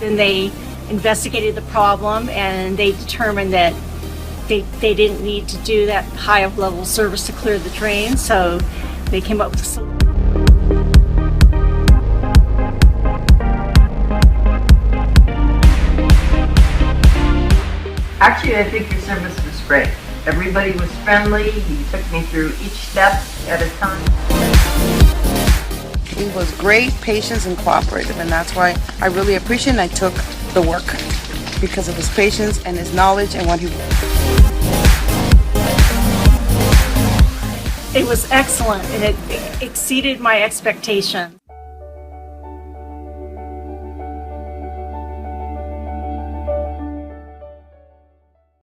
Then they investigated the problem and they determined that they didn't need to do that high of level service to clear the drain, so they came up with a solution. Actually, I think your service was great. Everybody was friendly. You took me through each step at a time. He was great, patient, and cooperative, and that's why I really appreciate and I took the work because of his patience and his knowledge and what he. It was excellent and it exceeded my expectations.